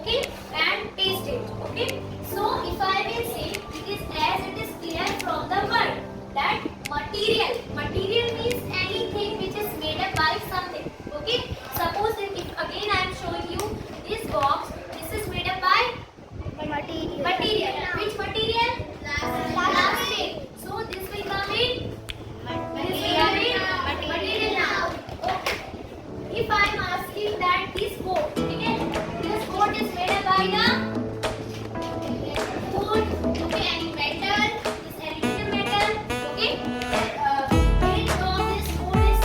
okay, and taste it. Okay. So if I will say it is as it is clear from the word that material. Material means anything which is made up by something. Okay. Suppose if again I am showing you this box. This is made up by Material. material. Which material? Plastic. So this will come in. This will come in material now. Okay. If I am asking that this boat, okay, this boat is made up by the wood, okay, any metal, this aluminum metal, okay. Base of this boat is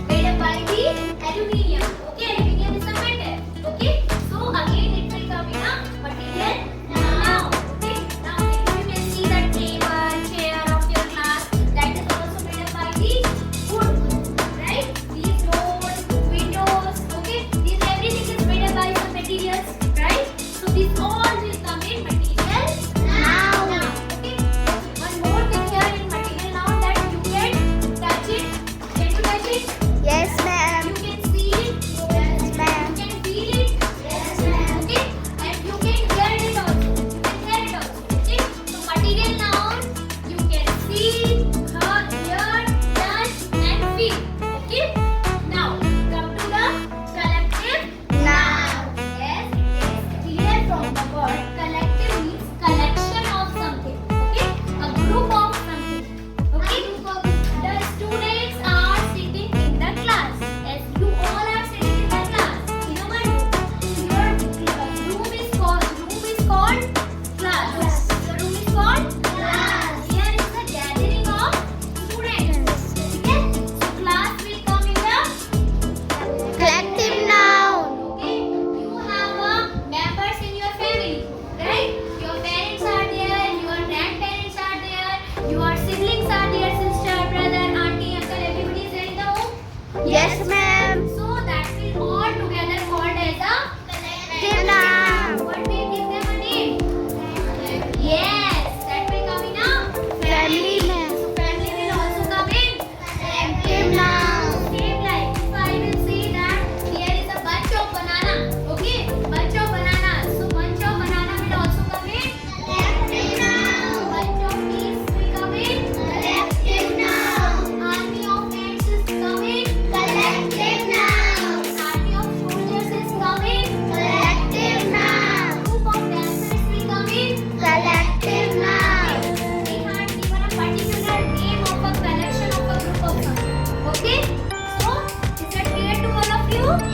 made up by the aluminium, okay. Aluminium is a metal, okay. So again it will come in a material now, okay. Now if you can see the table, chair of your class, that is also made up by the wood, right? These doors, windows, okay. These everything is made up by some materials, right? So these all will come in material now, okay. One more thing here in material now that you can touch it. Can you touch it? Yes, ma'am. You can see it. Yes, ma'am. You can feel it. Yes, ma'am. Okay, and you can hear it also. You can hear it also. Okay, so material noun you can see, hear, touch, and feel. Okay, now come to the collective Noun. Yes, it is clear from the word collective means collection of something. Okay, a group of something. Okay, the students are sitting in the class. As you all are sitting in the class in a one room. Your room is called class. Your room is called class. Here is the gathering of students. Okay, so class will come in the Collective noun. okay, you have members in your family, right? Your parents are there, your grandparents are there, your siblings are there, sister, brother, auntie, uncle, everybody is there in the home. Yes, ma'am. So that will all together called as a Collective noun. what we give them a name? Yes, that will come in a Family, ma'am. So family will also come in. Collective noun. Same like if I will say that here is a bunch of banana, okay, bunch of bananas. So bunch of banana will also come in. Collective noun. Bunch of bees will come in. Collective noun. Army of ants is coming. Collective noun. Army of soldiers is coming. Collective noun. Group of dancers will come in. Collective noun. We had given a particular name of a collection of a group of some. Okay, so is that clear to all of you?